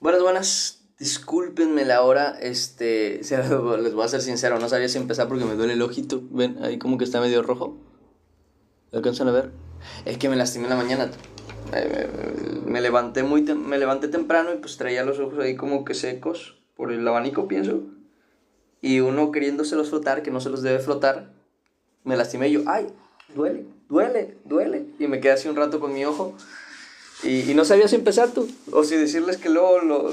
Buenas, buenas. Discúlpenme la hora. Les voy a ser sincero, no sabía si empezar porque me duele el ojito. Ven, ahí como que está medio rojo. ¿Lo alcanzan a ver? Es que me lastimé en la mañana. Me levanté me levanté temprano y pues traía los ojos ahí como que secos por el abanico, pienso. Y uno queriéndoselos flotar, que no se los debe flotar, me lastimé y yo, ay, duele, duele, duele. Y me quedé así un rato con mi ojo. Y no sabía si empezar tú, o si decirles que luego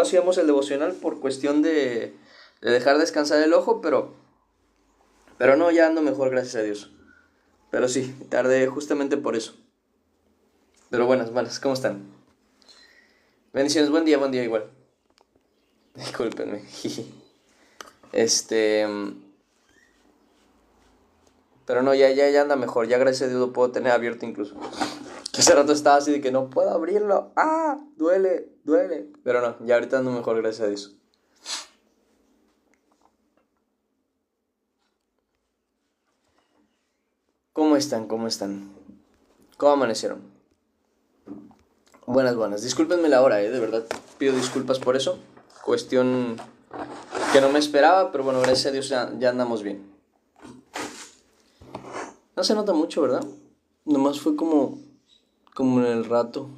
hacíamos el devocional por cuestión de dejar descansar el ojo, pero no, ya ando mejor, gracias a Dios. Pero sí, tardé justamente por eso. Pero buenas, buenas, ¿cómo están? Bendiciones, buen día igual. Discúlpenme. Este, pero no, ya anda mejor, ya gracias a Dios lo puedo tener abierto incluso. Que hace rato estaba así de que no puedo abrirlo, duele, duele. Pero no, ya ahorita ando mejor, gracias a Dios. ¿Cómo están? ¿Cómo están? ¿Cómo amanecieron? Buenas, buenas. Discúlpenme la hora, de verdad. Pido disculpas por eso. Cuestión que no me esperaba, pero bueno, gracias a Dios ya andamos bien. No se nota mucho, ¿verdad? Nomás fue como en el rato.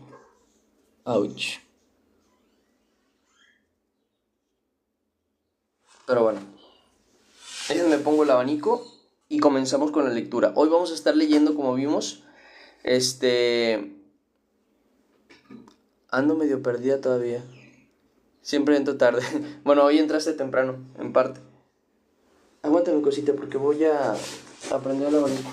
Ouch. Pero bueno, déjenme pongo el abanico y comenzamos con la lectura. Hoy vamos a estar leyendo, como vimos, ando medio perdida todavía. Siempre entro tarde. Bueno, hoy entraste temprano, en parte. Aguántame cosita porque voy a aprender el abanico.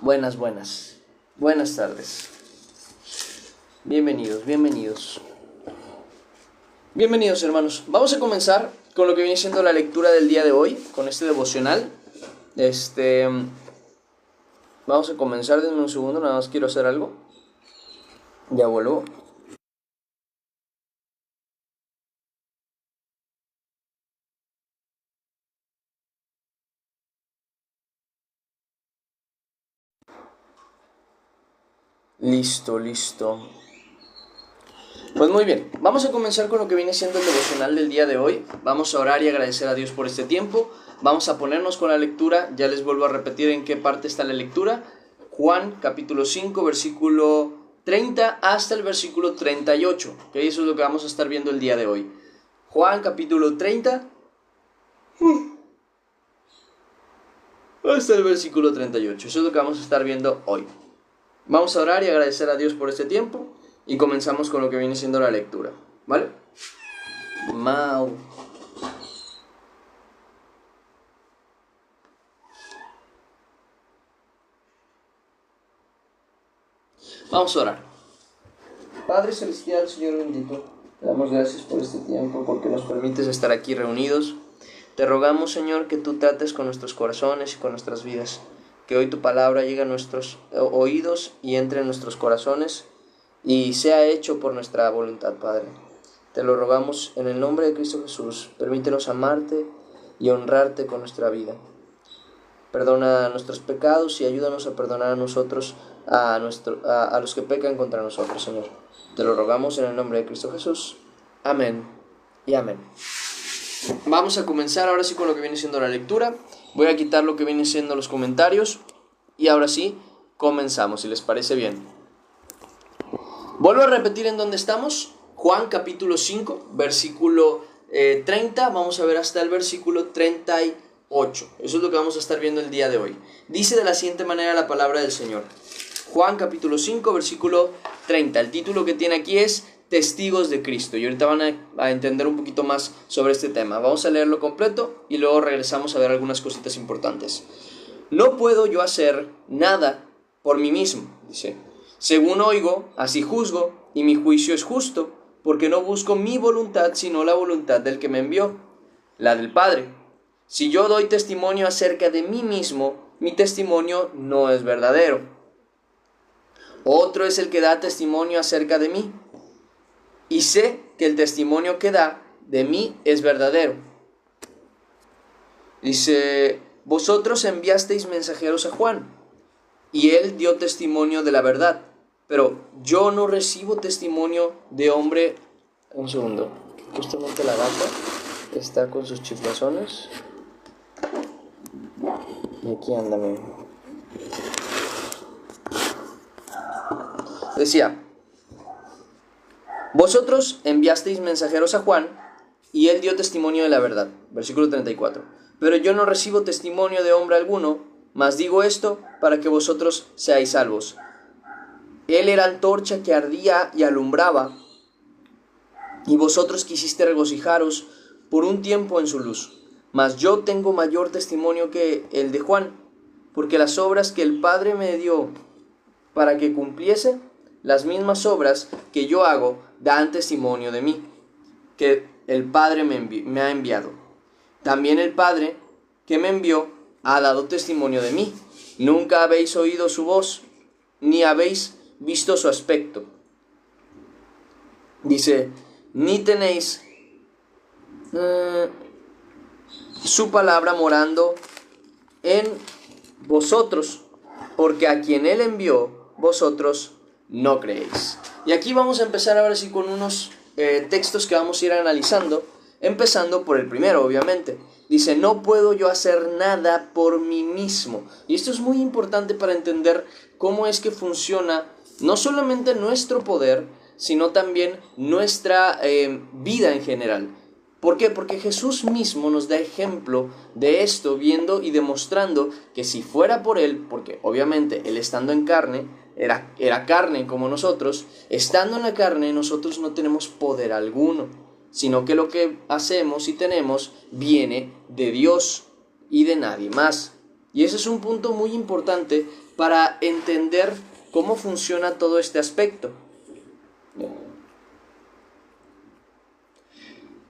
Buenas, buenas. Buenas tardes. Bienvenidos, bienvenidos. Bienvenidos, hermanos. Vamos a comenzar con lo que viene siendo la lectura del día de hoy, con este devocional. Vamos a comenzar, denme un segundo, nada más quiero hacer algo. Ya vuelvo. Listo, listo. Pues muy bien, vamos a comenzar con lo que viene siendo el devocional del día de hoy. Vamos a orar y agradecer a Dios por este tiempo. Vamos a ponernos con la lectura. Ya les vuelvo a repetir en qué parte está la lectura. Juan capítulo 5, versículo 30 hasta el versículo 38. ¿Okay? Eso es lo que vamos a estar viendo el día de hoy. Juan capítulo 30 hasta el versículo 38. Eso es lo que vamos a estar viendo hoy. Vamos a orar y agradecer a Dios por este tiempo. Y comenzamos con lo que viene siendo la lectura, ¿vale? Mau. Vamos a orar. Padre Celestial, Señor bendito, te damos gracias por este tiempo, porque nos permites estar aquí reunidos. Te rogamos, Señor, que tú trates con nuestros corazones y con nuestras vidas. Que hoy tu palabra llegue a nuestros oídos y entre en nuestros corazones y sea hecho por nuestra voluntad, Padre. Te lo rogamos en el nombre de Cristo Jesús. Permítenos amarte y honrarte con nuestra vida. Perdona nuestros pecados y ayúdanos a perdonar a nosotros, a los que pecan contra nosotros, Señor. Te lo rogamos en el nombre de Cristo Jesús. Amén y amén. Vamos a comenzar ahora sí con lo que viene siendo la lectura. Voy a quitar lo que viene siendo los comentarios y ahora sí comenzamos, si les parece bien. Vuelvo a repetir en dónde estamos. Juan capítulo 5, versículo 30. Vamos a ver hasta el versículo 38. Eso es lo que vamos a estar viendo el día de hoy. Dice de la siguiente manera la palabra del Señor. Juan capítulo 5, versículo 30. El título que tiene aquí es Testigos de Cristo. Y ahorita van a entender un poquito más sobre este tema. Vamos a leerlo completo y luego regresamos a ver algunas cositas importantes. No puedo yo hacer nada por mí mismo, dice. Según oigo, así juzgo, y mi juicio es justo, porque no busco mi voluntad, sino la voluntad del que me envió, la del Padre. Si yo doy testimonio acerca de mí mismo, mi testimonio no es verdadero. Otro es el que da testimonio acerca de mí, y sé que el testimonio que da de mí es verdadero. Dice, vosotros enviasteis mensajeros a Juan, y él dio testimonio de la verdad, pero yo no recibo testimonio de hombre. Un segundo, justamente la gata está con sus chiflazones. Y aquí ándame. Decía, vosotros enviasteis mensajeros a Juan, y él dio testimonio de la verdad. Versículo 34. Pero yo no recibo testimonio de hombre alguno, mas digo esto para que vosotros seáis salvos. Él era antorcha que ardía y alumbraba, y vosotros quisiste regocijaros por un tiempo en su luz. Mas yo tengo mayor testimonio que el de Juan, porque las obras que el Padre me dio para que cumpliese, las mismas obras que yo hago, dan testimonio de mí, que el Padre me ha enviado. También el Padre que me envió ha dado testimonio de mí. Nunca habéis oído su voz, ni habéis visto su aspecto. Dice, ni tenéis su palabra morando en vosotros, porque a quien él envió, vosotros no creéis. Y aquí vamos a empezar ahora sí con unos textos que vamos a ir analizando, empezando por el primero, obviamente. Dice, no puedo yo hacer nada por mí mismo. Y esto es muy importante para entender cómo es que funciona no solamente nuestro poder, sino también nuestra vida en general. ¿Por qué? Porque Jesús mismo nos da ejemplo de esto, viendo y demostrando que si fuera por Él, porque obviamente Él estando en carne, era carne como nosotros, estando en la carne nosotros no tenemos poder alguno, sino que lo que hacemos y tenemos viene de Dios y de nadie más. Y ese es un punto muy importante para entender cómo funciona todo este aspecto.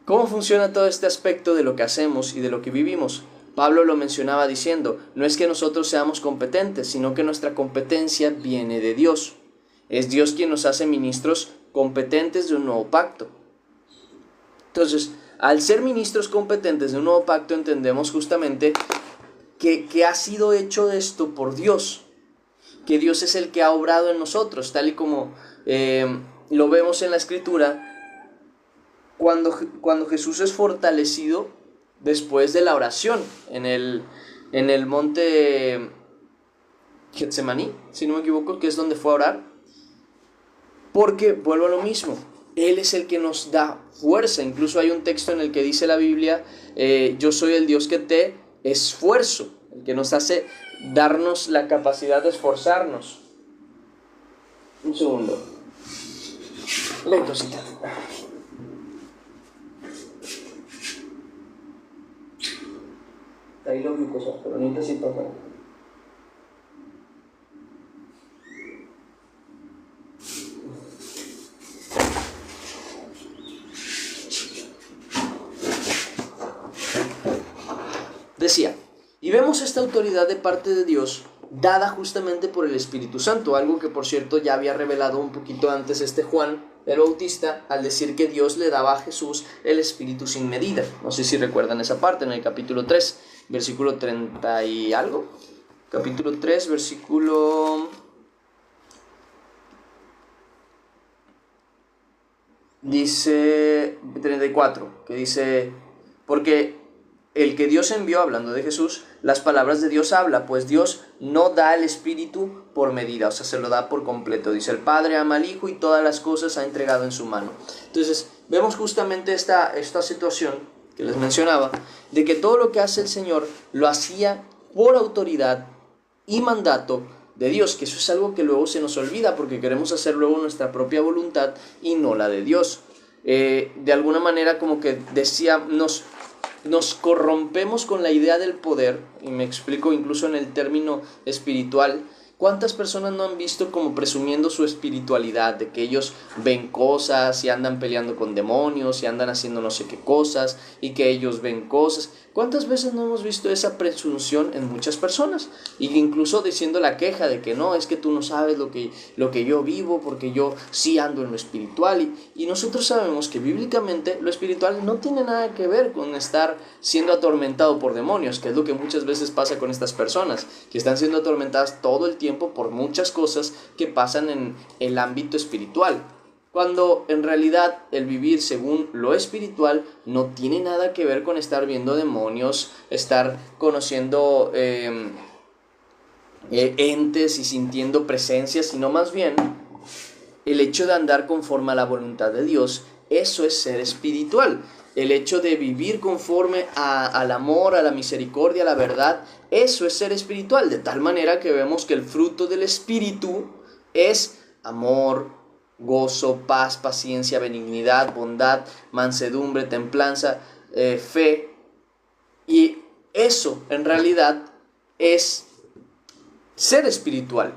¿Cómo funciona todo este aspecto de lo que hacemos y de lo que vivimos? Pablo lo mencionaba diciendo, no es que nosotros seamos competentes, sino que nuestra competencia viene de Dios. Es Dios quien nos hace ministros competentes de un nuevo pacto. Entonces, al ser ministros competentes de un nuevo pacto, entendemos justamente que ha sido hecho esto por Dios, que Dios es el que ha obrado en nosotros, tal y como lo vemos en la Escritura, cuando Jesús es fortalecido después de la oración en el monte Getsemaní, si no me equivoco, que es donde fue a orar, porque vuelvo a lo mismo, Él es el que nos da fuerza. Incluso hay un texto en el que dice la Biblia, yo soy el Dios que te esfuerzo, el que nos hace darnos la capacidad de esforzarnos. Un segundo. Lentosita. Ahí lo vi cosas, pero ahorita sí toca. Decía, y vemos esta autoridad de parte de Dios dada justamente por el Espíritu Santo, algo que por cierto ya había revelado un poquito antes Juan el Bautista al decir que Dios le daba a Jesús el Espíritu sin medida. No sé si recuerdan esa parte en el capítulo 3, versículo 30 y algo. Capítulo 3, versículo... dice 34, que dice, porque el que Dios envió, hablando de Jesús, las palabras de Dios habla, pues Dios no da el Espíritu por medida, o sea, se lo da por completo. Dice, el Padre ama al Hijo y todas las cosas ha entregado en su mano. Entonces, vemos justamente esta situación que les mencionaba, de que todo lo que hace el Señor lo hacía por autoridad y mandato de Dios, que eso es algo que luego se nos olvida porque queremos hacer luego nuestra propia voluntad y no la de Dios. De alguna manera, como que decía, nos corrompemos con la idea del poder, y me explico incluso en el término espiritual, ¿Cuántas personas no han visto como presumiendo su espiritualidad, de que ellos ven cosas y andan peleando con demonios y andan haciendo no sé qué cosas y que ellos ven cosas? ¿Cuántas veces no hemos visto esa presunción en muchas personas? Y incluso diciendo la queja de que no, es que tú no sabes lo que yo vivo porque yo sí ando en lo espiritual. Y nosotros sabemos que bíblicamente lo espiritual no tiene nada que ver con estar siendo atormentado por demonios, que es lo que muchas veces pasa con estas personas, que están siendo atormentadas todo el tiempo por muchas cosas que pasan en el ámbito espiritual, cuando en realidad el vivir según lo espiritual no tiene nada que ver con estar viendo demonios, estar conociendo entes y sintiendo presencias, sino más bien el hecho de andar conforme a la voluntad de Dios. Eso es ser espiritual. El hecho de vivir conforme al amor, a la misericordia, a la verdad, eso es ser espiritual, de tal manera que vemos que el fruto del Espíritu es amor, gozo, paz, paciencia, benignidad, bondad, mansedumbre, templanza, fe. Y eso en realidad es ser espiritual.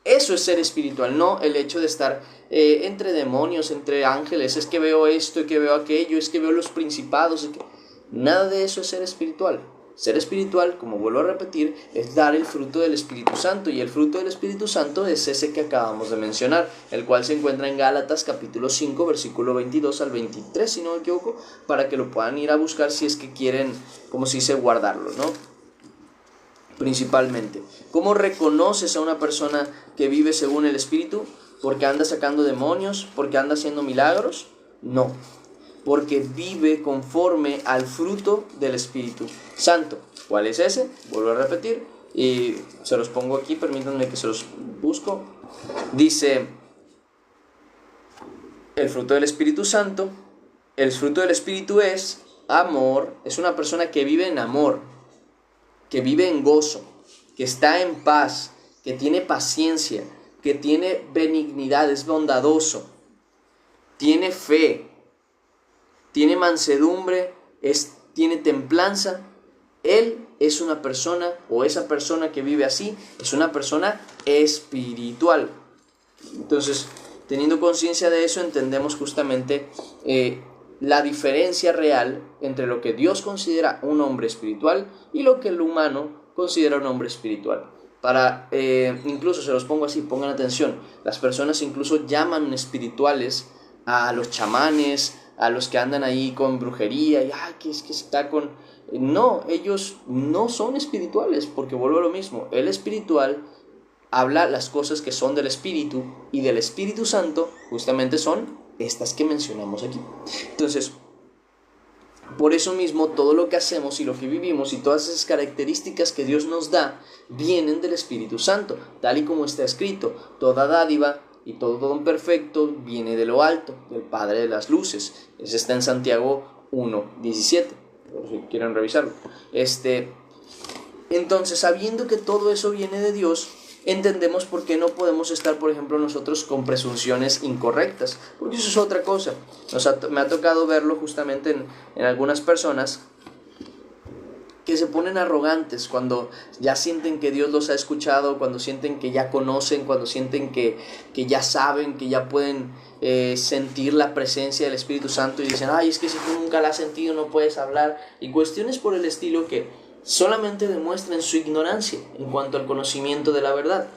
Eso es ser espiritual, no el hecho de estar entre demonios, entre ángeles, es que veo esto, es que veo aquello, es que veo los principados. Nada de eso es ser espiritual. Ser espiritual, como vuelvo a repetir, es dar el fruto del Espíritu Santo. Y el fruto del Espíritu Santo es ese que acabamos de mencionar, el cual se encuentra en Gálatas capítulo 5, versículo 22 al 23, si no me equivoco, para que lo puedan ir a buscar si es que quieren, como se dice, guardarlo, ¿no? Principalmente, ¿cómo reconoces a una persona que vive según el Espíritu? ¿Porque anda sacando demonios? ¿Porque anda haciendo milagros? No, porque vive conforme al fruto del Espíritu Santo. ¿Cuál es ese? Vuelvo a repetir y se los pongo aquí, permítanme que se los busco. Dice, el fruto del Espíritu Santo, el fruto del Espíritu es amor, es una persona que vive en amor, que vive en gozo, que está en paz, que tiene paciencia, que tiene benignidad, es bondadoso, tiene fe, tiene mansedumbre, tiene templanza. Él es una persona, o esa persona que vive así, es una persona espiritual. Entonces, teniendo conciencia de eso, entendemos justamente la diferencia real entre lo que Dios considera un hombre espiritual y lo que el humano considera un hombre espiritual. Incluso se los pongo así, pongan atención, las personas incluso llaman espirituales a los chamanes, a los que andan ahí con brujería, y que es que está con... No, ellos no son espirituales, porque vuelvo a lo mismo, el espiritual habla las cosas que son del Espíritu, y del Espíritu Santo justamente son estas que mencionamos aquí. Entonces, por eso mismo todo lo que hacemos y lo que vivimos y todas esas características que Dios nos da vienen del Espíritu Santo, tal y como está escrito: toda dádiva y todo don perfecto viene de lo alto, del Padre de las luces. Eso está en Santiago 1:17, por si quieren revisarlo. Entonces, sabiendo que todo eso viene de Dios, entendemos por qué no podemos estar, por ejemplo, nosotros con presunciones incorrectas, porque eso es otra cosa. Me ha tocado verlo justamente en algunas personas que se ponen arrogantes cuando ya sienten que Dios los ha escuchado, cuando sienten que ya conocen, cuando sienten que ya saben, que ya pueden sentir la presencia del Espíritu Santo, y dicen, es que si tú nunca la has sentido no puedes hablar, y cuestiones por el estilo que solamente demuestran su ignorancia en cuanto al conocimiento de la verdad.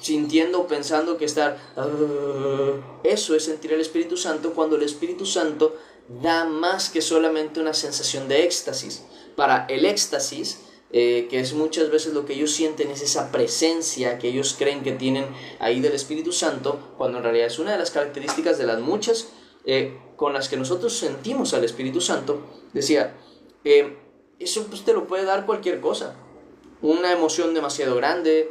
Sintiendo, pensando que eso es sentir el Espíritu Santo, cuando el Espíritu Santo da más que solamente una sensación de éxtasis. Para el éxtasis, que es muchas veces lo que ellos sienten, es esa presencia que ellos creen que tienen ahí del Espíritu Santo, cuando en realidad es una de las características de las muchas con las que nosotros sentimos al Espíritu Santo. Decía, eso pues te lo puede dar cualquier cosa, una emoción demasiado grande.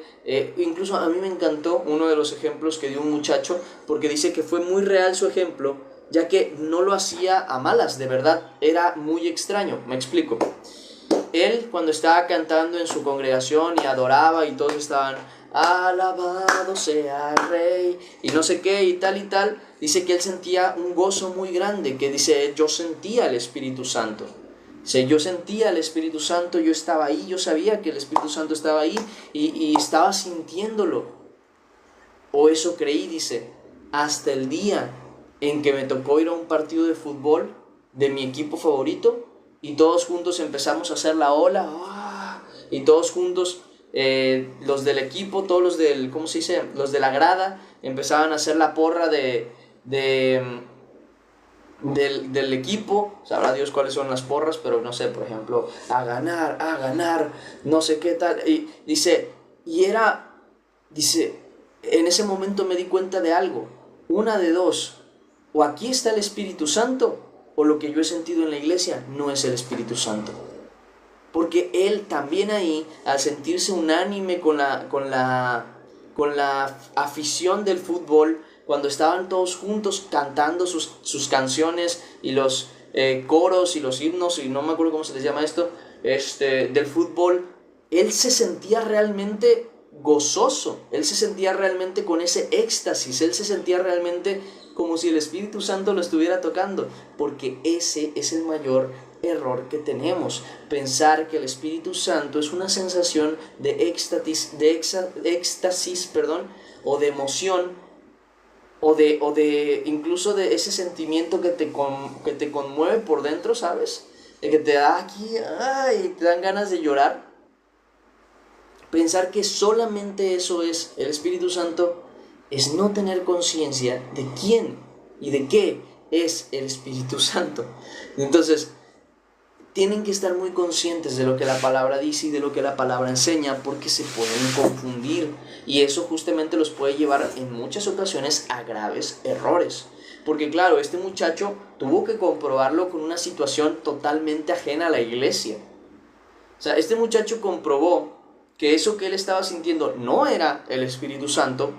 Incluso a mí me encantó uno de los ejemplos que dio un muchacho, porque dice que fue muy real su ejemplo, ya que no lo hacía a malas, de verdad, era muy extraño. Me explico. Él, cuando estaba cantando en su congregación y adoraba, y todos estaban, alabado sea el Rey, y no sé qué, y tal, dice que él sentía un gozo muy grande, que dice, yo sentía el Espíritu Santo. Yo sentía el Espíritu Santo, yo estaba ahí, yo sabía que el Espíritu Santo estaba ahí y estaba sintiéndolo. O eso creí, dice, hasta el día en que me tocó ir a un partido de fútbol de mi equipo favorito y todos juntos empezamos a hacer la ola, y todos juntos, los del equipo, todos los del, ¿cómo se dice? Los de la grada empezaban a hacer la porra del equipo. Sabrá Dios cuáles son las porras, pero no sé, por ejemplo, a ganar, no sé qué tal. Y dice, en ese momento me di cuenta de algo, una de dos, o aquí está el Espíritu Santo, o lo que yo he sentido en la iglesia no es el Espíritu Santo. Porque él también ahí, al sentirse unánime con la afición del fútbol, cuando estaban todos juntos cantando sus canciones y los coros y los himnos, y no me acuerdo cómo se les llama esto, del fútbol, él se sentía realmente gozoso, él se sentía realmente con ese éxtasis, él se sentía realmente como si el Espíritu Santo lo estuviera tocando, porque ese es el mayor error que tenemos, pensar que el Espíritu Santo es una sensación de éxtasis, o de emoción, o de incluso de ese sentimiento que te conmueve por dentro, ¿sabes? De que te da aquí, te dan ganas de llorar. Pensar que solamente eso es el Espíritu Santo es no tener conciencia de quién y de qué es el Espíritu Santo. Entonces, tienen que estar muy conscientes de lo que la palabra dice y de lo que la palabra enseña, porque se pueden confundir y eso justamente los puede llevar en muchas ocasiones a graves errores. Porque claro, este muchacho tuvo que comprobarlo con una situación totalmente ajena a la iglesia. O sea, este muchacho comprobó que eso que él estaba sintiendo no era el Espíritu Santo,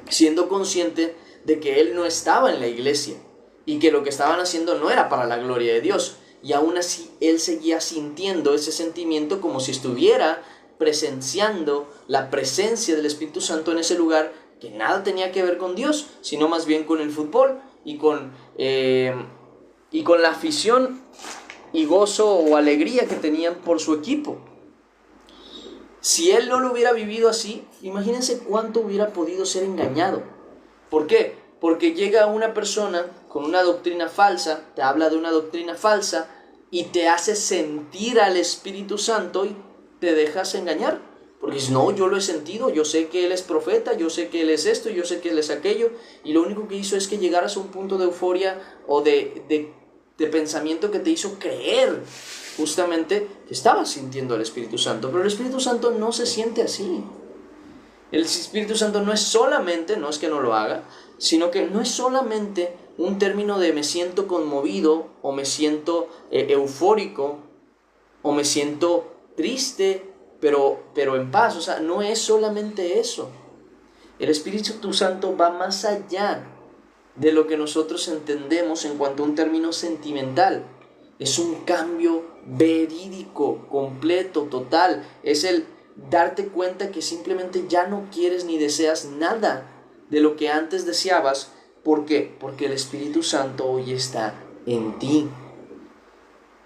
siendo consciente de que él no estaba en la iglesia y que lo que estaban haciendo no era para la gloria de Dios. Y aún así él seguía sintiendo ese sentimiento como si estuviera presenciando la presencia del Espíritu Santo en ese lugar, que nada tenía que ver con Dios, sino más bien con el fútbol y con la afición y gozo o alegría que tenían por su equipo. Si él no lo hubiera vivido así, imagínense cuánto hubiera podido ser engañado. ¿Por qué? Porque llega una persona con una doctrina falsa, te habla de una doctrina falsa y te hace sentir al Espíritu Santo y te dejas engañar. Porque dices, no, yo lo he sentido, yo sé que él es profeta, yo sé que él es esto, yo sé que él es aquello, y lo único que hizo es que llegaras a un punto de euforia o de pensamiento que te hizo creer justamente que estabas sintiendo al Espíritu Santo. Pero el Espíritu Santo no se siente así. El Espíritu Santo no es solamente, no es que no lo haga, sino que no es solamente un término de me siento conmovido, o me siento eufórico, o me siento triste, pero en paz. O sea, no es solamente eso. El Espíritu Santo va más allá de lo que nosotros entendemos en cuanto a un término sentimental. Es un cambio verídico, completo, total. Es el darte cuenta que simplemente ya no quieres ni deseas nada de lo que antes deseabas. ¿Por qué? Porque el Espíritu Santo hoy está en ti.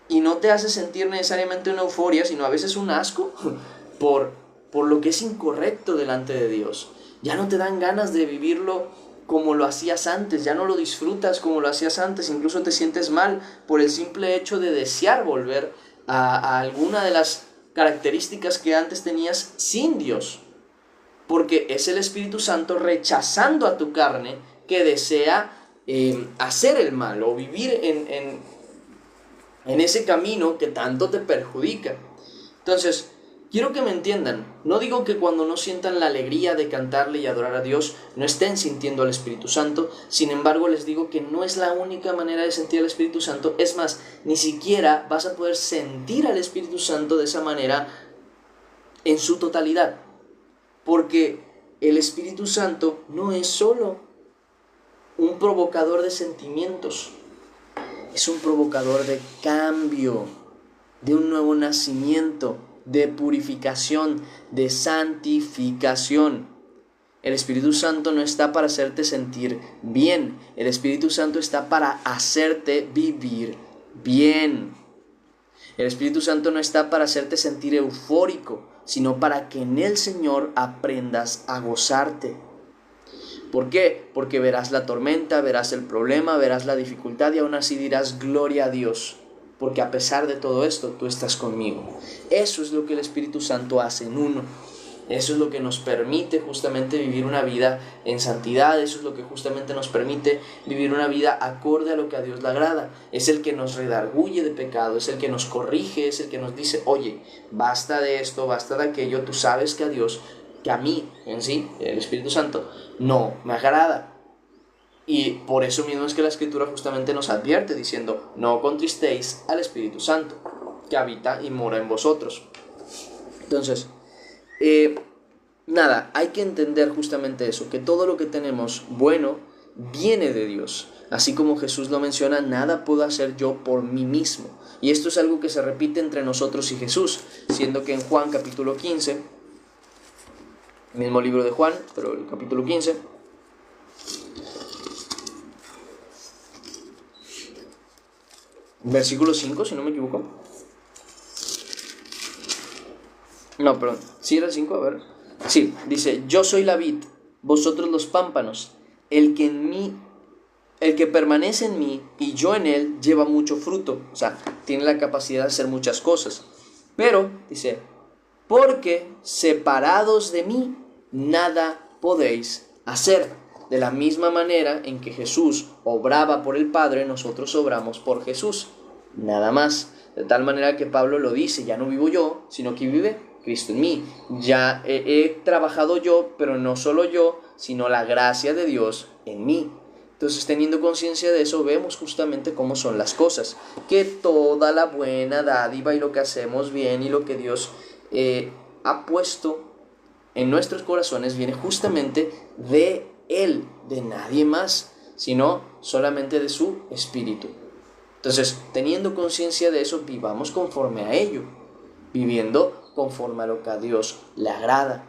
Y no te hace sentir necesariamente una euforia, sino a veces un asco por lo que es incorrecto delante de Dios. Ya no te dan ganas de vivirlo como lo hacías antes, ya no lo disfrutas como lo hacías antes, incluso te sientes mal por el simple hecho de desear volver a alguna de las características que antes tenías sin Dios, porque es el Espíritu Santo rechazando a tu carne que desea hacer el mal o vivir en ese camino que tanto te perjudica. Entonces, quiero que me entiendan, no digo que cuando no sientan la alegría de cantarle y adorar a Dios, no estén sintiendo al Espíritu Santo. Sin embargo, les digo que no es la única manera de sentir al Espíritu Santo. Es más, ni siquiera vas a poder sentir al Espíritu Santo de esa manera en su totalidad. Porque el Espíritu Santo no es solo un provocador de sentimientos, es un provocador de cambio, de un nuevo nacimiento, de purificación, de santificación. El Espíritu Santo no está para hacerte sentir bien, el Espíritu Santo está para hacerte vivir bien. El Espíritu Santo no está para hacerte sentir eufórico, sino para que en el Señor aprendas a gozarte. ¿Por qué? Porque verás la tormenta, verás el problema, verás la dificultad y aún así dirás gloria a Dios, porque a pesar de todo esto, tú estás conmigo. Eso es lo que el Espíritu Santo hace en uno. Eso es lo que nos permite justamente vivir una vida en santidad. Eso es lo que justamente nos permite vivir una vida acorde a lo que a Dios le agrada. Es el que nos redarguye de pecado, es el que nos corrige, es el que nos dice, oye, basta de esto, basta de aquello. Tú sabes que a Dios, que a mí en sí, el Espíritu Santo, no me agrada. Y por eso mismo es que la Escritura justamente nos advierte diciendo, no contristéis al Espíritu Santo, que habita y mora en vosotros. Entonces, hay que entender justamente eso, que todo lo que tenemos bueno viene de Dios. Así como Jesús lo menciona, nada puedo hacer yo por mí mismo. Y esto es algo que se repite entre nosotros y Jesús, siendo que en Juan capítulo 15, mismo libro de Juan, pero el capítulo 15, versículo 5, si no me equivoco. No, perdón, ¿sí era el 5? A ver. Sí, dice, yo soy la vid, vosotros los pámpanos. El que permanece en mí y yo en él lleva mucho fruto. O sea, tiene la capacidad de hacer muchas cosas. Pero, dice, porque separados de mí, nada podéis hacer. De la misma manera en que Jesús obraba por el Padre, nosotros obramos por Jesús. Nada más. De tal manera que Pablo lo dice, ya no vivo yo, sino que vive Cristo en mí. Ya he trabajado yo, pero no solo yo, sino la gracia de Dios en mí. Entonces, teniendo conciencia de eso, vemos justamente cómo son las cosas. Que toda la buena dádiva y lo que hacemos bien y lo que Dios ha puesto en nuestros corazones viene justamente de Él, de nadie más, sino solamente de su Espíritu. Entonces, teniendo conciencia de eso, vivamos conforme a ello, viviendo conforme a lo que a Dios le agrada,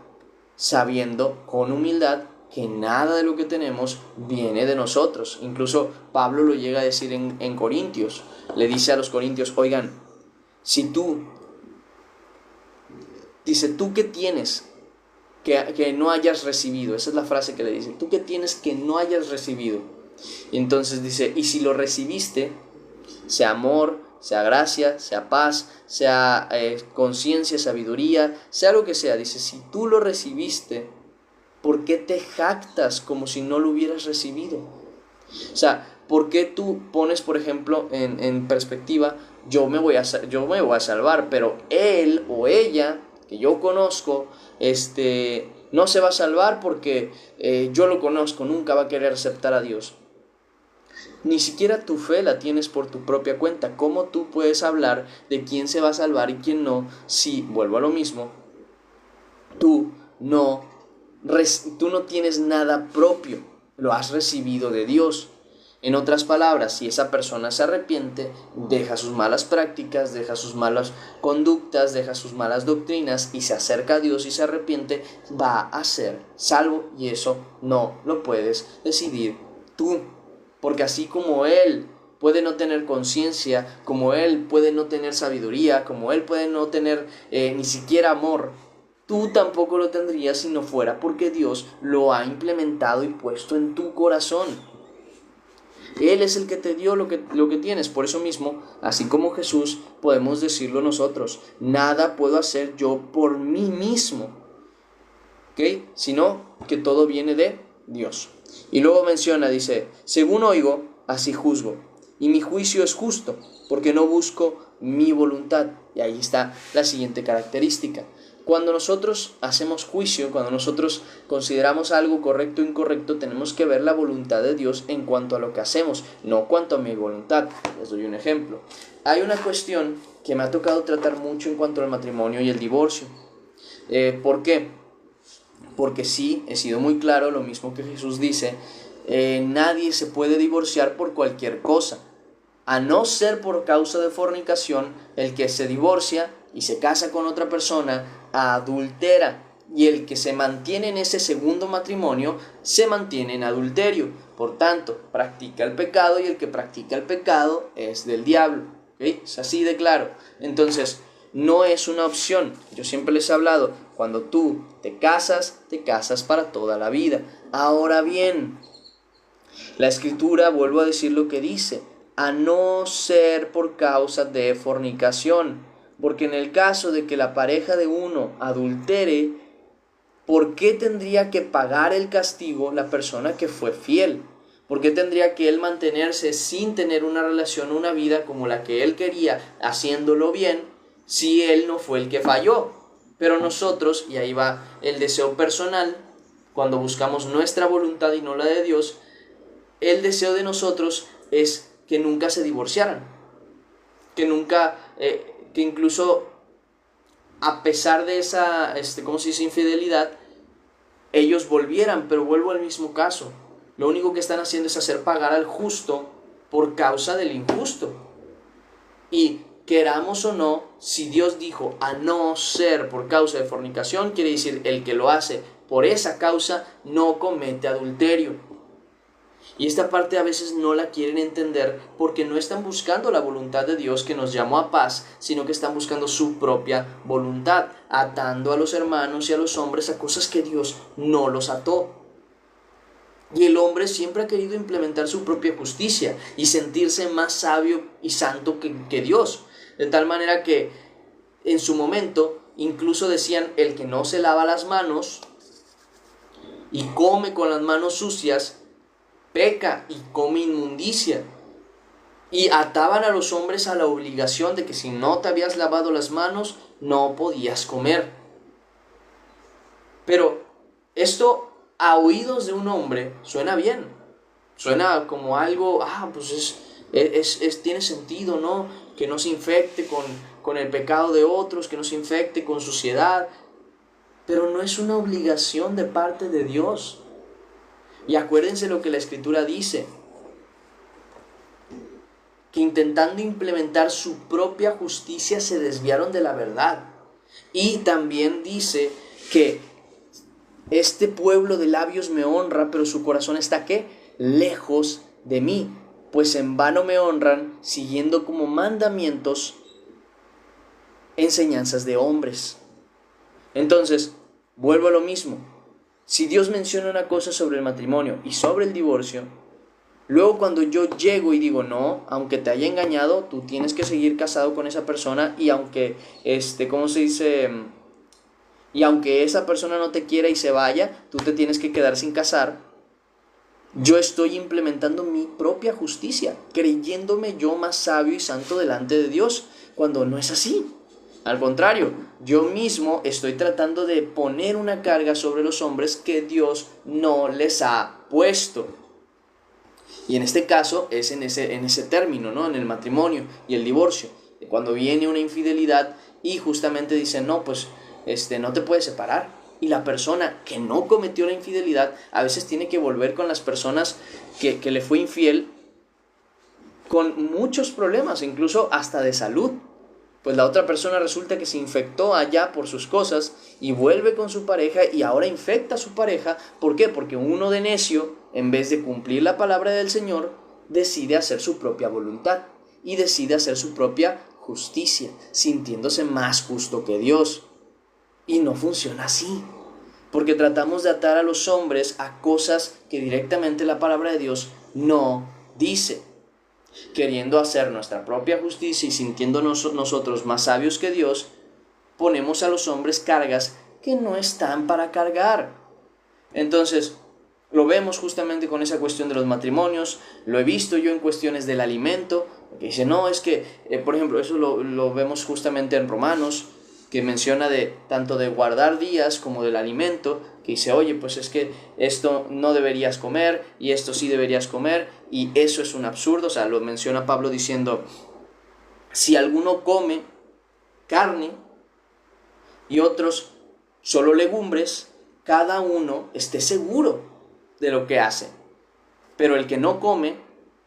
sabiendo con humildad que nada de lo que tenemos viene de nosotros. Incluso Pablo lo llega a decir en Corintios. Le dice a los corintios, oigan, si tú, dice, ¿tú qué tienes que no hayas recibido? Esa es la frase que le dice, ¿tú qué tienes que no hayas recibido? Y entonces dice, y si lo recibiste, sea amor, sea gracia, sea paz, sea conciencia, sabiduría, sea lo que sea. Dice, si tú lo recibiste, ¿por qué te jactas como si no lo hubieras recibido? O sea, ¿por qué tú pones, por ejemplo, en perspectiva, yo me voy a salvar, pero él o ella, que yo conozco, no se va a salvar porque yo lo conozco, nunca va a querer aceptar a Dios? Ni siquiera tu fe la tienes por tu propia cuenta. ¿Cómo tú puedes hablar de quién se va a salvar y quién no si, vuelvo a lo mismo, tú no tienes nada propio, lo has recibido de Dios? En otras palabras, si esa persona se arrepiente, deja sus malas prácticas, deja sus malas conductas, deja sus malas doctrinas y se acerca a Dios y se arrepiente, va a ser salvo, y eso no lo puedes decidir tú. Porque así como Él puede no tener conciencia, como Él puede no tener sabiduría, como Él puede no tener ni siquiera amor, tú tampoco lo tendrías si no fuera porque Dios lo ha implementado y puesto en tu corazón. Él es el que te dio lo que tienes. Por eso mismo, así como Jesús, podemos decirlo nosotros, nada puedo hacer yo por mí mismo, ¿ok? Sino que todo viene de Dios. Y luego menciona, dice, según oigo, así juzgo, y mi juicio es justo, porque no busco mi voluntad. Y ahí está la siguiente característica. Cuando nosotros hacemos juicio, cuando nosotros consideramos algo correcto o incorrecto, tenemos que ver la voluntad de Dios en cuanto a lo que hacemos, no cuanto a mi voluntad. Les doy un ejemplo. Hay una cuestión que me ha tocado tratar mucho en cuanto al matrimonio y el divorcio. ¿Por qué? Porque sí, he sido muy claro, lo mismo que Jesús dice, nadie se puede divorciar por cualquier cosa, a no ser por causa de fornicación. El que se divorcia y se casa con otra persona adultera, y el que se mantiene en ese segundo matrimonio se mantiene en adulterio, por tanto practica el pecado, y el que practica el pecado es del diablo, ¿ok? Es así de claro. Entonces, no es una opción. Yo siempre les he hablado, cuando tú te casas para toda la vida. Ahora bien, la Escritura, vuelvo a decir lo que dice, a no ser por causa de fornicación. Porque en el caso de que la pareja de uno adultere, ¿por qué tendría que pagar el castigo la persona que fue fiel? ¿Por qué tendría que él mantenerse sin tener una relación, una vida como la que él quería, haciéndolo bien, si él no fue el que falló? Pero nosotros, y ahí va el deseo personal, cuando buscamos nuestra voluntad y no la de Dios, el deseo de nosotros es que nunca se divorciaran, que nunca, que incluso a pesar de esa, ¿cómo se dice?, infidelidad, ellos volvieran. Pero vuelvo al mismo caso. Lo único que están haciendo es hacer pagar al justo por causa del injusto. Y queramos o no, si Dios dijo a no ser por causa de fornicación, quiere decir el que lo hace por esa causa no comete adulterio. Y esta parte a veces no la quieren entender porque no están buscando la voluntad de Dios que nos llamó a paz, sino que están buscando su propia voluntad, atando a los hermanos y a los hombres a cosas que Dios no los ató. Y el hombre siempre ha querido implementar su propia justicia y sentirse más sabio y santo que Dios. De tal manera que en su momento incluso decían, el que no se lava las manos y come con las manos sucias, peca y come inmundicia. Y ataban a los hombres a la obligación de que si no te habías lavado las manos, no podías comer. Pero esto a oídos de un hombre suena bien. Suena como algo, pues tiene sentido, ¿no? Que no se infecte con el pecado de otros, que no se infecte con suciedad. Pero no es una obligación de parte de Dios. Y acuérdense lo que la Escritura dice, que intentando implementar su propia justicia se desviaron de la verdad. Y también dice que este pueblo de labios me honra, pero su corazón está ¿qué? Lejos de mí, pues en vano me honran, siguiendo como mandamientos enseñanzas de hombres. Entonces, vuelvo a lo mismo. Si Dios menciona una cosa sobre el matrimonio y sobre el divorcio, luego cuando yo llego y digo, no, aunque te haya engañado, tú tienes que seguir casado con esa persona y aunque, ¿cómo se dice? Y aunque esa persona no te quiera y se vaya, tú te tienes que quedar sin casar. Yo estoy implementando mi propia justicia, creyéndome yo más sabio y santo delante de Dios, cuando no es así. Al contrario, yo mismo estoy tratando de poner una carga sobre los hombres que Dios no les ha puesto. Y en este caso es en ese término, ¿no? En el matrimonio y el divorcio. Cuando viene una infidelidad y justamente dicen, no, pues no te puedes separar. Y la persona que no cometió la infidelidad a veces tiene que volver con las personas que le fue infiel con muchos problemas, incluso hasta de salud. Pues la otra persona resulta que se infectó allá por sus cosas y vuelve con su pareja y ahora infecta a su pareja. ¿Por qué? Porque uno de necio, en vez de cumplir la palabra del Señor, decide hacer su propia voluntad y decide hacer su propia justicia, sintiéndose más justo que Dios. Y no funciona así, porque tratamos de atar a los hombres a cosas que directamente la palabra de Dios no dice. Queriendo hacer nuestra propia justicia y sintiéndonos nosotros más sabios que Dios, ponemos a los hombres cargas que no están para cargar. Entonces, lo vemos justamente con esa cuestión de los matrimonios, lo he visto yo en cuestiones del alimento, que dice, no, es que, por ejemplo, eso lo vemos justamente en Romanos, que menciona tanto de guardar días como del alimento, que dice, oye, pues es que esto no deberías comer y esto sí deberías comer, y eso es un absurdo. O sea, lo menciona Pablo diciendo, si alguno come carne y otros solo legumbres, cada uno esté seguro de lo que hace. Pero el que no come,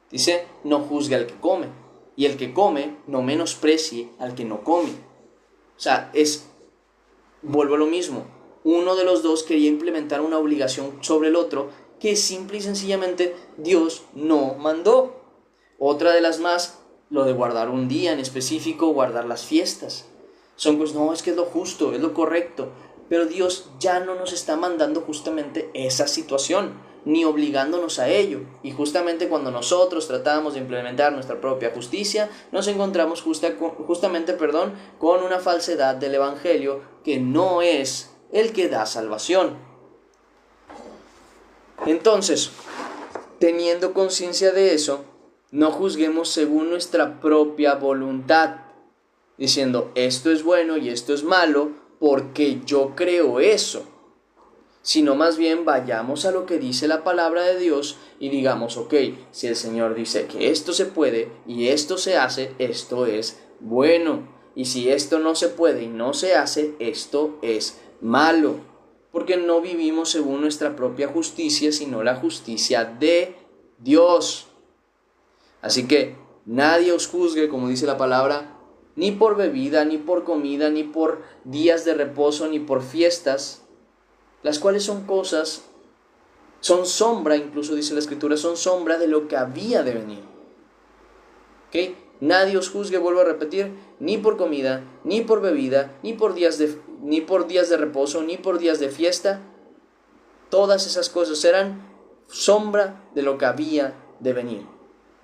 dice, no juzgue al que come, y el que come no menosprecie al que no come. O sea, vuelvo a lo mismo, uno de los dos quería implementar una obligación sobre el otro que simple y sencillamente Dios no mandó. Otra de las más lo de guardar un día en específico, guardar las fiestas. Son cosas, no, es que es lo justo, es lo correcto. Pero Dios ya no nos está mandando justamente esa situación, ni obligándonos a ello. Y justamente cuando nosotros tratamos de implementar nuestra propia justicia, nos encontramos justamente con una falsedad del Evangelio que no es el que da salvación. Entonces, teniendo conciencia de eso, no juzguemos según nuestra propia voluntad, diciendo esto es bueno y esto es malo porque yo creo eso, sino más bien vayamos a lo que dice la palabra de Dios y digamos, ok, si el Señor dice que esto se puede y esto se hace, esto es bueno, y si esto no se puede y no se hace, esto es malo, porque no vivimos según nuestra propia justicia, sino la justicia de Dios. Así que nadie os juzgue, como dice la palabra, ni por bebida, ni por comida, ni por días de reposo, ni por fiestas, las cuales son cosas, son sombra, incluso dice la Escritura, son sombra de lo que había de venir. ¿Ok? Nadie os juzgue, vuelvo a repetir, ni por comida, ni por bebida, ni por días de reposo, ni por días de fiesta. Todas esas cosas eran sombra de lo que había de venir.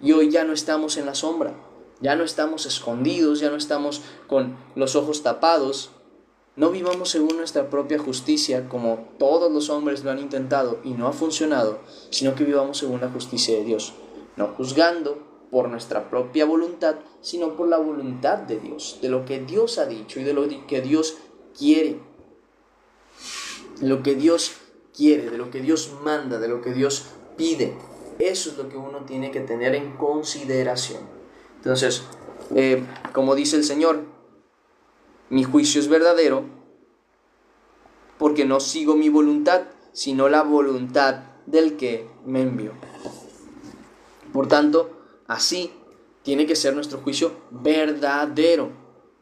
Y hoy ya no estamos en la sombra, ya no estamos escondidos, ya no estamos con los ojos tapados. No vivamos según nuestra propia justicia, como todos los hombres lo han intentado y no ha funcionado, sino que vivamos según la justicia de Dios, no juzgando por nuestra propia voluntad, sino por la voluntad de Dios, de lo que Dios ha dicho y de lo que Dios quiere. Lo que Dios quiere, de lo que Dios manda, de lo que Dios pide. Eso es lo que uno tiene que tener en consideración. Entonces, como dice el Señor, mi juicio es verdadero porque no sigo mi voluntad, sino la voluntad del que me envió. Por tanto, así tiene que ser nuestro juicio verdadero.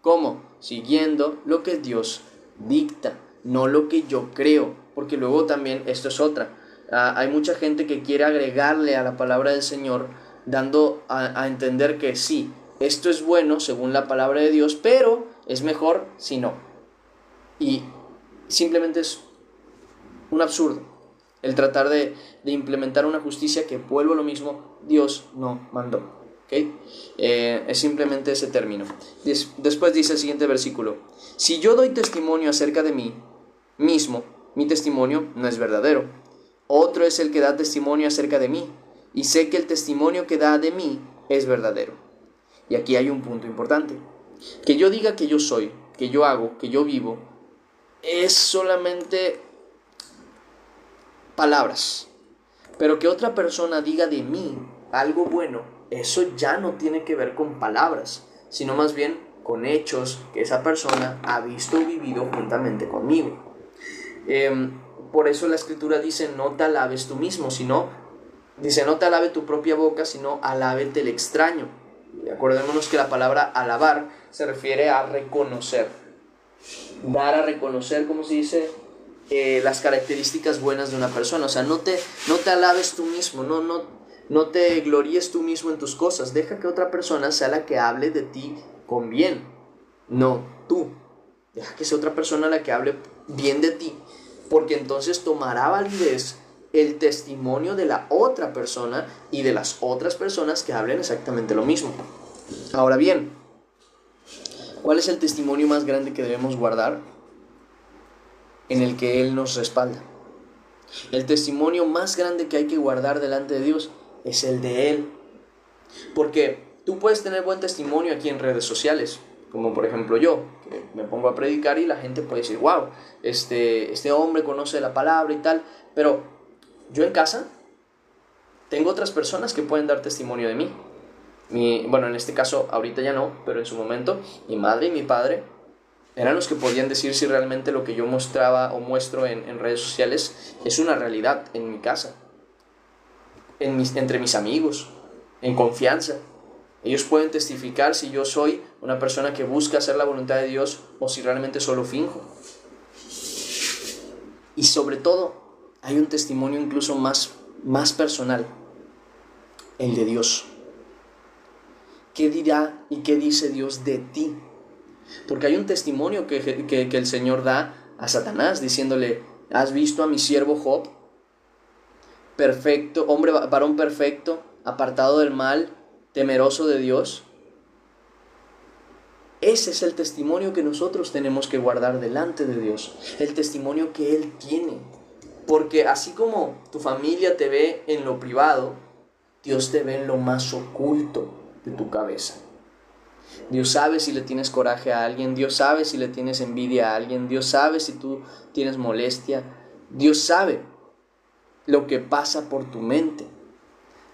¿Cómo? Siguiendo lo que Dios dicta, no lo que yo creo. Porque luego también, esto es otra, hay mucha gente que quiere agregarle a la palabra del Señor, dando a entender que sí, esto es bueno según la palabra de Dios, pero es mejor si no. Y simplemente es un absurdo el tratar de implementar una justicia que, vuelvo a lo mismo, Dios no mandó. ¿Okay? Es simplemente ese término. Después dice el siguiente versículo: si yo doy testimonio acerca de mí mismo, mi testimonio no es verdadero. Otro es el que da testimonio acerca de mí, y sé que el testimonio que da de mí es verdadero. Y aquí hay un punto importante. Que yo diga que yo soy, que yo hago, que yo vivo, es solamente palabras. Pero que otra persona diga de mí algo bueno, eso ya no tiene que ver con palabras, sino más bien con hechos que esa persona ha visto o vivido juntamente conmigo. Por eso la Escritura dice, no te alabes tú mismo, no te alabe tu propia boca, sino alábete el extraño. Y acordémonos que la palabra alabar se refiere a reconocer, dar a reconocer, como se dice, las características buenas de una persona. O sea, no te alabes tú mismo, no te gloríes tú mismo en tus cosas. Deja que otra persona sea la que hable de ti con bien, no tú. Deja que sea otra persona la que hable bien de ti, porque entonces tomará validez el testimonio de la otra persona y de las otras personas que hablen exactamente lo mismo. Ahora bien, ¿cuál es el testimonio más grande que debemos guardar? En el que Él nos respalda. El testimonio más grande que hay que guardar delante de Dios es el de Él. Porque tú puedes tener buen testimonio aquí en redes sociales, como por ejemplo yo, que me pongo a predicar y la gente puede decir, wow, este hombre conoce la palabra y tal, pero yo en casa tengo otras personas que pueden dar testimonio de mí. Bueno, en este caso ahorita ya no, pero en su momento mi madre y mi padre eran los que podían decir si realmente lo que yo mostraba o muestro en redes sociales es una realidad en mi casa, entre mis amigos, en confianza. Ellos pueden testificar si yo soy una persona que busca hacer la voluntad de Dios o si realmente solo finjo. Y sobre todo, hay un testimonio incluso más personal, el de Dios. ¿qué dirá y qué dice Dios de ti? Porque hay un testimonio que el Señor da a Satanás diciéndole, ¿has visto a mi siervo Job? Perfecto, hombre, varón perfecto, apartado del mal, temeroso de Dios. Ese es el testimonio que nosotros tenemos que guardar delante de Dios, el testimonio que Él tiene. Porque así como tu familia te ve en lo privado, Dios te ve en lo más oculto de tu cabeza. Dios sabe si le tienes coraje a alguien, Dios sabe si le tienes envidia a alguien, Dios sabe si tú tienes molestia, Dios sabe lo que pasa por tu mente.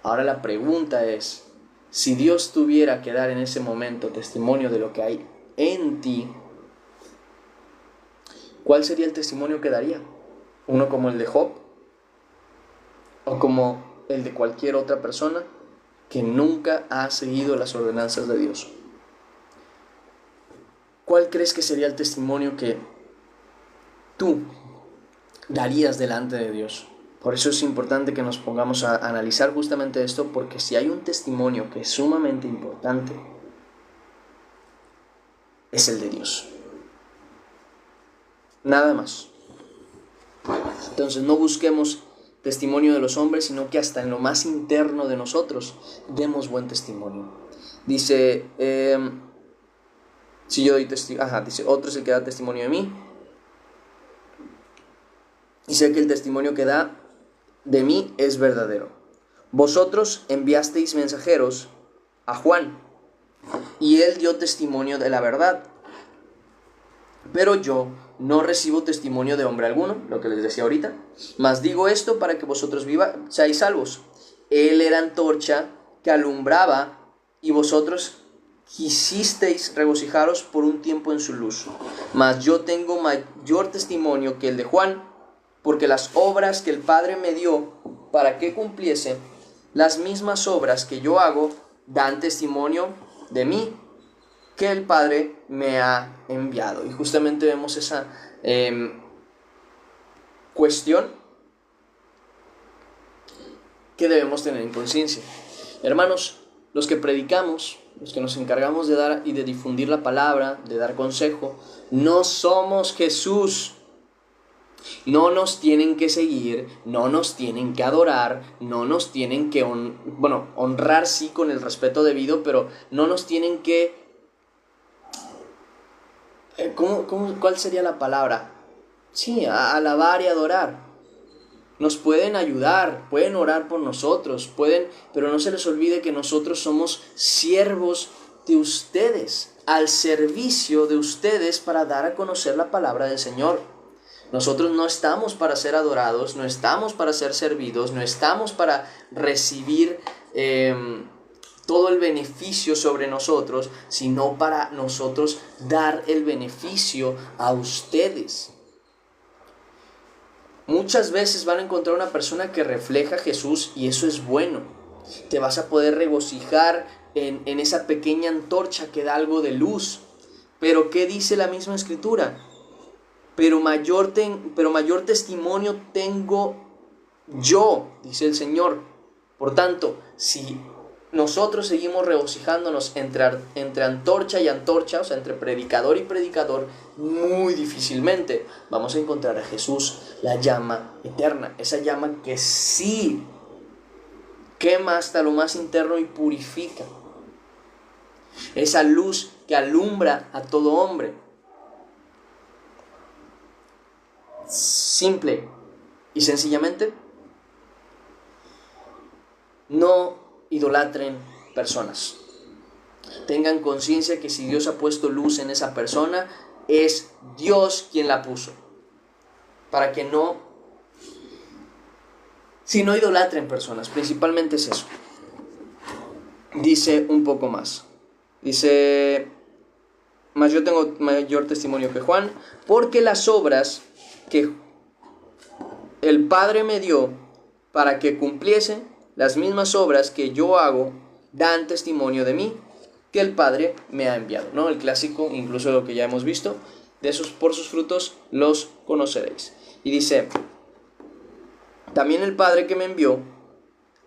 Ahora la pregunta es, si Dios tuviera que dar en ese momento testimonio de lo que hay en ti, ¿cuál sería el testimonio que daría? ¿Uno como el de Job? ¿O como el de cualquier otra persona que nunca ha seguido las ordenanzas de Dios? ¿Cuál crees que sería el testimonio que tú darías delante de Dios? Por eso es importante que nos pongamos a analizar justamente esto, porque si hay un testimonio que es sumamente importante, es el de Dios. Nada más. Entonces no busquemos testimonio de los hombres, sino que hasta en lo más interno de nosotros demos buen testimonio. Dice, si yo doy testimonio, dice, otro es el que da testimonio de mí, y sé que el testimonio que da de mí es verdadero. Vosotros enviasteis mensajeros a Juan, y él dio testimonio de la verdad. Pero yo no recibo testimonio de hombre alguno, lo que les decía ahorita. Mas digo esto para que vosotros seáis salvos. Él era antorcha que alumbraba, y vosotros quisisteis regocijaros por un tiempo en su luz. Mas yo tengo mayor testimonio que el de Juan, porque las obras que el Padre me dio para que cumpliese, las mismas obras que yo hago, dan testimonio de mí, que el Padre me ha enviado. Y justamente vemos esa cuestión que debemos tener en conciencia. Hermanos, los que predicamos, los que nos encargamos de dar y de difundir la palabra, de dar consejo, no somos Jesús. No nos tienen que seguir, no nos tienen que adorar, no nos tienen que honrar, sí, con el respeto debido, pero no nos tienen que... ¿Cuál sería la palabra? Sí, alabar y adorar. Nos pueden ayudar, pueden orar por nosotros, pero no se les olvide que nosotros somos siervos de ustedes, al servicio de ustedes para dar a conocer la palabra del Señor. Nosotros no estamos para ser adorados, no estamos para ser servidos, no estamos para recibir todo el beneficio sobre nosotros, sino para nosotros dar el beneficio a ustedes. Muchas veces van a encontrar una persona que refleja a Jesús y eso es bueno. Te vas a poder regocijar en esa pequeña antorcha que da algo de luz. Pero ¿qué dice la misma Escritura? Pero mayor testimonio tengo yo, dice el Señor. Por tanto, si nosotros seguimos regocijándonos entre antorcha y antorcha, o sea, entre predicador y predicador, muy difícilmente vamos a encontrar a Jesús, la llama eterna, esa llama que sí quema hasta lo más interno y purifica, esa luz que alumbra a todo hombre. Simple y sencillamente, no idolatren personas. Tengan conciencia que si Dios ha puesto luz en esa persona, es Dios quien la puso. Para que no idolatren personas, principalmente es eso. Dice un poco más. Dice, mas yo tengo mayor testimonio que Juan, porque las obras que el Padre me dio para que cumpliese, las mismas obras que yo hago dan testimonio de mí, que el Padre me ha enviado, ¿no? El clásico, incluso lo que ya hemos visto, por sus frutos los conoceréis. Y dice, también el Padre que me envió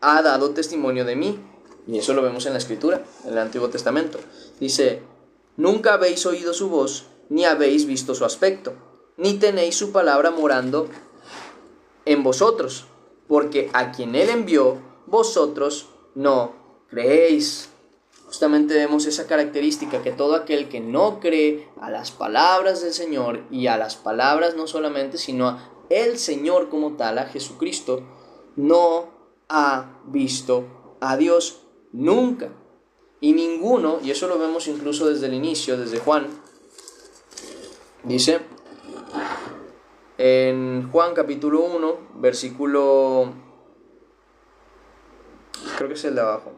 ha dado testimonio de mí, Y eso lo vemos en la Escritura, en el Antiguo Testamento. Dice, nunca habéis oído su voz, ni habéis visto su aspecto, ni tenéis su palabra morando en vosotros, porque a quien él envió, vosotros no creéis. Justamente vemos esa característica, que todo aquel que no cree a las palabras del Señor, y a las palabras no solamente, sino a el Señor como tal, a Jesucristo, no ha visto a Dios nunca. Y ninguno, y eso lo vemos incluso desde el inicio, desde Juan, dice en Juan capítulo 1, versículo, creo que es el de abajo,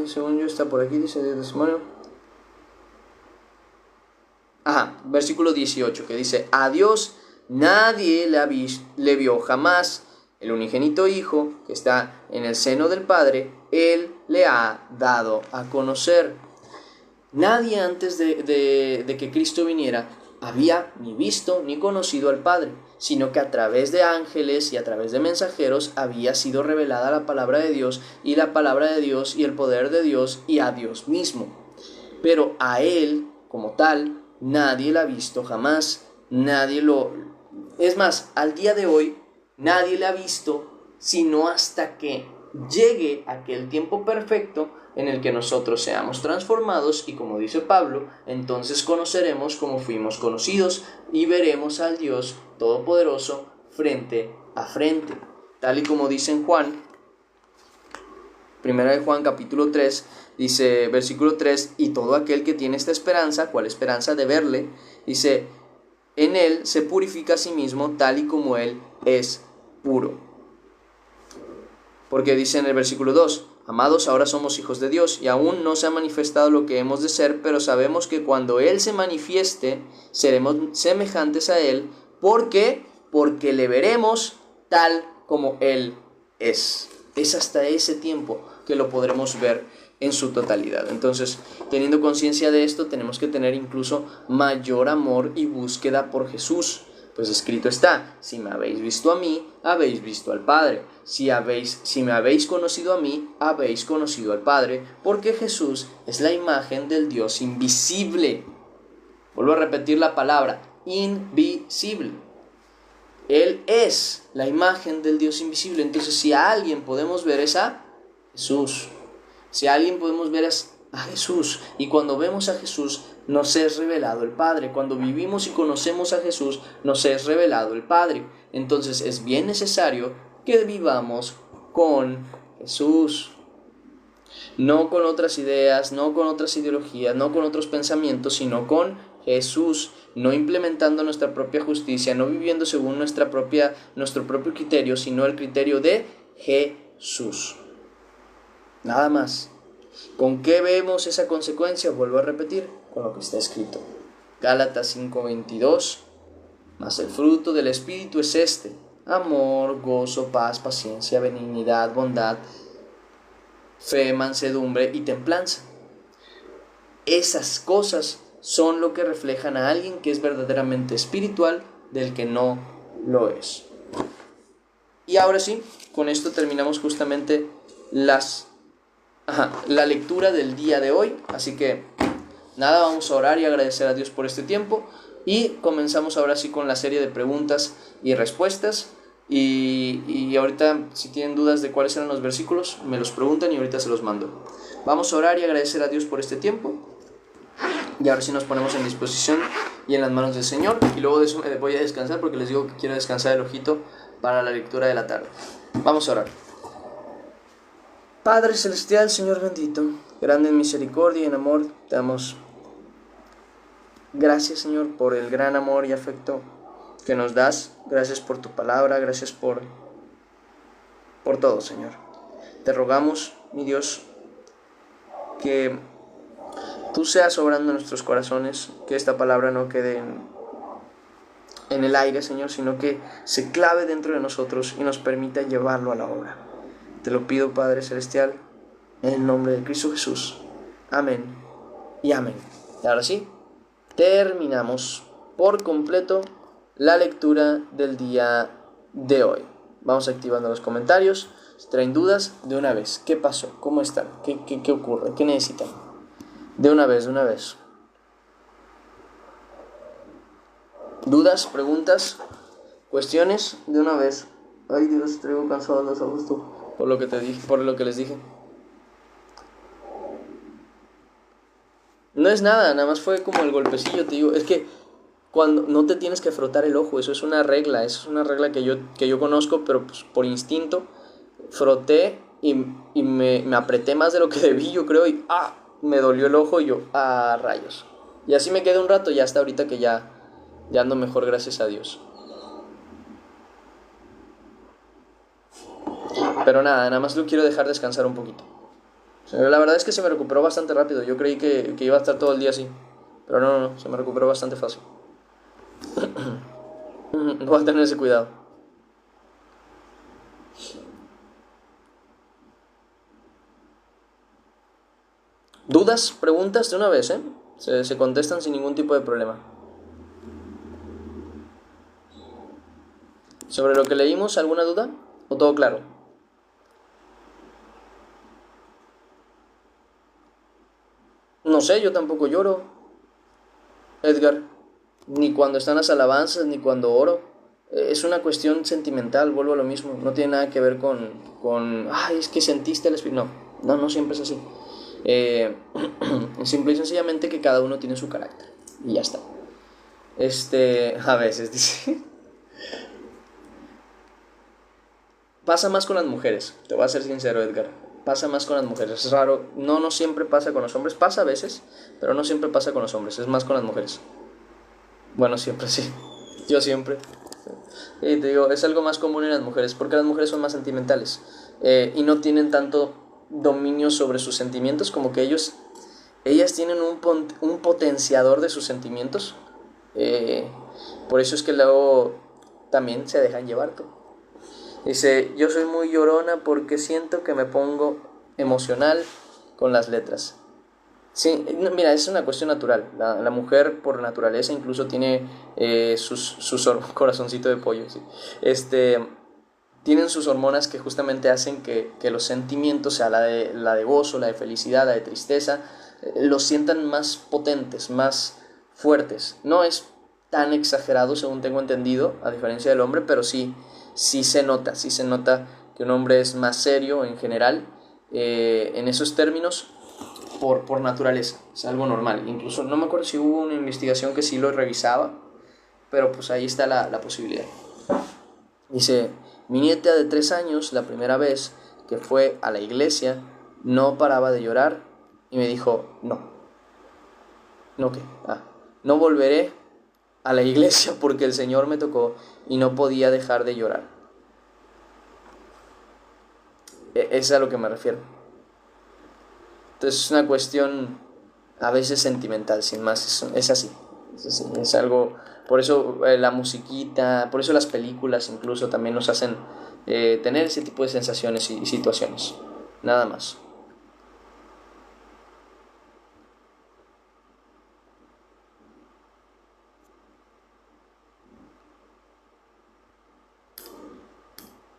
según yo está por aquí, dice de testimonio. Versículo 18, que dice, a Dios nadie le vio jamás, el unigénito Hijo que está en el seno del Padre, Él le ha dado a conocer. Nadie antes de que Cristo viniera había ni visto ni conocido al Padre, sino que a través de ángeles y a través de mensajeros había sido revelada la palabra de Dios, y la palabra de Dios y el poder de Dios y a Dios mismo. Pero a Él como tal nadie lo ha visto jamás, es más, al día de hoy nadie le ha visto, sino hasta que llegue aquel tiempo perfecto en el que nosotros seamos transformados, y como dice Pablo, entonces conoceremos como fuimos conocidos y veremos al Dios Todopoderoso frente a frente. Tal y como dice en Juan, primera de Juan capítulo 3, dice versículo 3, y todo aquel que tiene esta esperanza, ¿cuál esperanza? De verle, dice, en él se purifica a sí mismo tal y como él es puro. Porque dice en el versículo 2, amados, ahora somos hijos de Dios, y aún no se ha manifestado lo que hemos de ser, pero sabemos que cuando Él se manifieste, seremos semejantes a Él. ¿Por qué? Porque le veremos tal como Él es. Es hasta ese tiempo que lo podremos ver en su totalidad. Entonces, teniendo conciencia de esto, tenemos que tener incluso mayor amor y búsqueda por Jesús. Pues escrito está, si me habéis visto a mí, habéis visto al Padre. Si me habéis conocido a mí, habéis conocido al Padre, porque Jesús es la imagen del Dios invisible. Vuelvo a repetir la palabra, invisible. Él es la imagen del Dios invisible. Entonces, si a alguien podemos ver, es a Jesús. Si a alguien podemos ver, es a Jesús. Y cuando vemos a Jesús, nos es revelado el Padre. Cuando vivimos y conocemos a Jesús, nos es revelado el Padre. Entonces es bien necesario que vivamos con Jesús. No con otras ideas, no con otras ideologías, no con otros pensamientos, sino con Jesús. No implementando nuestra propia justicia, no viviendo según nuestro propio criterio, sino el criterio de Jesús. Nada más. ¿Con qué vemos esa consecuencia? Vuelvo a repetir, con lo que está escrito. Gálatas 5:22, mas el fruto del Espíritu es este: amor, gozo, paz, paciencia, benignidad, bondad, fe, mansedumbre y templanza. Esas cosas son lo que reflejan a alguien que es verdaderamente espiritual del que no lo es. Y ahora sí, con esto terminamos justamente la lectura del día de hoy. Así que nada, vamos a orar y agradecer a Dios por este tiempo, y comenzamos ahora sí con la serie de preguntas y respuestas. Y ahorita, si tienen dudas de cuáles eran los versículos, me los preguntan y ahorita se los mando. Vamos a orar y agradecer a Dios por este tiempo, y ahora sí nos ponemos en disposición y en las manos del Señor. Y luego de eso me voy a descansar, porque les digo que quiero descansar el ojito para la lectura de la tarde. Vamos a orar. Padre Celestial, Señor bendito, grande en misericordia y en amor, te damos gracias, Señor, por el gran amor y afecto que nos das. Gracias por tu palabra, gracias por todo, Señor. Te rogamos, mi Dios, que tú seas obrando en nuestros corazones, que esta palabra no quede en el aire, Señor, sino que se clave dentro de nosotros y nos permita llevarlo a la obra. Te lo pido, Padre Celestial, en el nombre de Cristo Jesús. Amén y amén. Y ahora sí, terminamos por completo la lectura del día de hoy. Vamos activando los comentarios. Si traen dudas, de una vez. ¿Qué pasó? ¿Cómo están? ¿Qué ocurre? ¿Qué necesitan? De una vez, de una vez. ¿Dudas? ¿Preguntas? ¿Cuestiones? De una vez. Ay, Dios, traigo cansado los ojos tú. Por lo que te dije, por lo que les dije. No es nada, nada más fue como el golpecillo, te digo. Es que cuando no te tienes que frotar el ojo, eso es una regla que yo conozco, pero pues por instinto froté y me apreté más de lo que debí, yo creo, y me dolió el ojo y yo, rayos. Y así me quedé un rato, ya hasta ahorita que ya ando mejor, gracias a Dios. Pero nada más lo quiero dejar descansar un poquito. O sea, la verdad es que se me recuperó bastante rápido, yo creí que iba a estar todo el día así, pero no, se me recuperó bastante fácil. Voy a tener ese cuidado. ¿Dudas? ¿Preguntas? De una vez, ¿eh? Se contestan sin ningún tipo de problema. ¿Sobre lo que leímos, alguna duda? ¿O todo claro? No sé, yo tampoco lloro, Edgar. Ni cuando están las alabanzas, ni cuando oro. Es una cuestión sentimental, vuelvo a lo mismo. No tiene nada que ver ay, es que sentiste el espíritu. No siempre es así. Simple y sencillamente que cada uno tiene su carácter. Y ya está. A veces dice. Pasa más con las mujeres, te voy a ser sincero, Edgar. Pasa más con las mujeres. Es raro. No siempre pasa con los hombres. Pasa a veces, pero no siempre pasa con los hombres. Es más con las mujeres. Bueno, siempre sí. Yo siempre. Y te digo, es algo más común en las mujeres, porque las mujeres son más sentimentales y no tienen tanto dominio sobre sus sentimientos, como que ellas tienen un potenciador de sus sentimientos. Por eso es que luego también se dejan llevar. Dice, yo soy muy llorona porque siento que me pongo emocional con las letras. Sí, mira, es una cuestión natural. La mujer por naturaleza incluso tiene corazoncito de pollo, sí. Tienen sus hormonas que justamente hacen que los sentimientos, sea la de gozo, la de felicidad, la de tristeza, los sientan más potentes, más fuertes. No es tan exagerado según tengo entendido, a diferencia del hombre, pero sí se nota que un hombre es más serio en general, en esos términos, por naturaleza, es algo normal. Incluso no me acuerdo si hubo una investigación que sí lo revisaba, pero pues ahí está la posibilidad. Dice, mi nieta de 3 años, la primera vez que fue a la iglesia, no paraba de llorar y me dijo, no volveré a la iglesia porque el Señor me tocó y no podía dejar de llorar. Es a lo que me refiero. Entonces es una cuestión a veces sentimental, sin más, es así. Es algo, por eso la musiquita, por eso las películas incluso también nos hacen tener ese tipo de sensaciones y situaciones, nada más.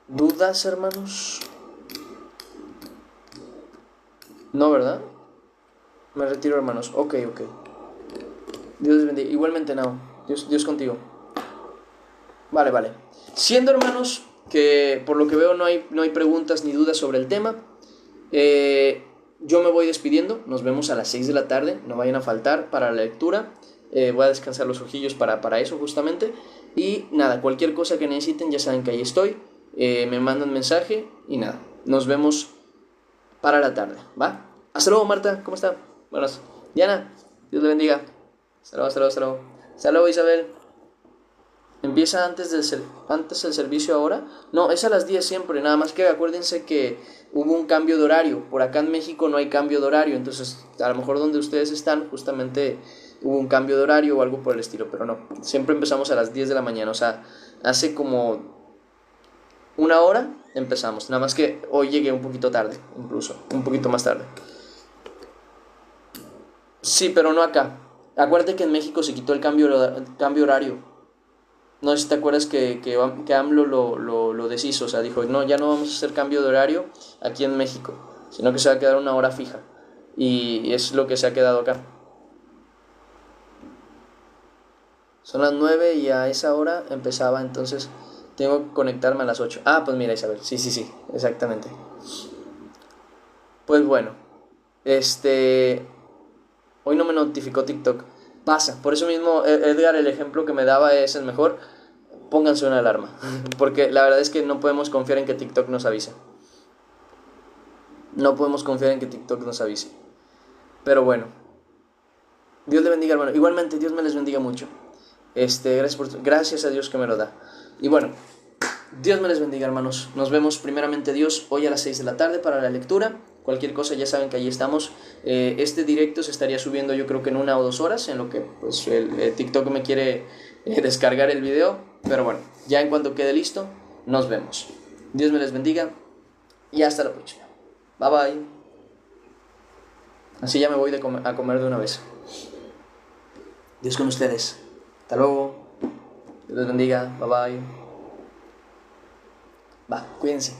¿Dudas, hermanos? No, ¿verdad? Me retiro, hermanos. Ok. Dios les bendiga. Igualmente, no. Dios contigo. Vale. Siendo, hermanos, que por lo que veo no hay preguntas ni dudas sobre el tema, yo me voy despidiendo. Nos vemos a las 6 de la tarde. No vayan a faltar para la lectura. Voy a descansar los ojillos para eso justamente. Y nada, cualquier cosa que necesiten, ya saben que ahí estoy. Me mandan mensaje y nada. Nos vemos para la tarde, ¿va? Hasta luego, Marta. ¿Cómo está? Buenas. Diana, Dios le bendiga. Hasta luego. Hasta luego, Isabel. ¿Empieza antes el servicio ahora? No, es a las 10 siempre, nada más que acuérdense que hubo un cambio de horario. Por acá en México no hay cambio de horario, entonces a lo mejor donde ustedes están justamente hubo un cambio de horario o algo por el estilo, pero no. Siempre empezamos a las 10 de la mañana, o sea, hace como 1 hora empezamos, nada más que hoy llegué un poquito tarde, incluso, un poquito más tarde. Sí, pero no acá. Acuérdate que en México se quitó el cambio horario. No sé si te acuerdas que AMLO lo deshizo, o sea, dijo, no, ya no vamos a hacer cambio de horario aquí en México, sino que se va a quedar una hora fija. Y es lo que se ha quedado acá. Son las 9 y a esa hora empezaba, entonces tengo que conectarme a las 8. Ah, pues mira, Isabel, sí, sí, sí, exactamente. Pues bueno, este, hoy no me notificó TikTok. Pasa, por eso mismo Edgar, el ejemplo que me daba es el mejor. Pónganse una alarma, porque la verdad es que no podemos confiar en que TikTok nos avise. No podemos confiar en que TikTok nos avise. Pero bueno, Dios le bendiga, hermano. Igualmente, Dios me les bendiga mucho. Gracias a Dios que me lo da. Y bueno, Dios me les bendiga, hermanos. Nos vemos primeramente Dios hoy a las 6 de la tarde para la lectura. Cualquier cosa ya saben que ahí estamos. Este directo se estaría subiendo yo creo que en 1 o 2 horas, en lo que pues el TikTok me quiere descargar el video. Pero bueno, ya en cuanto quede listo, nos vemos. Dios me les bendiga y hasta la próxima. Bye bye. Así ya me voy a comer de una vez. Dios con ustedes. Hasta luego. Dios les bendiga. Bye bye. Va, cuídense.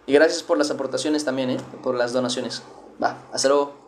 Y gracias por las aportaciones también, por las donaciones. Va, hasta luego.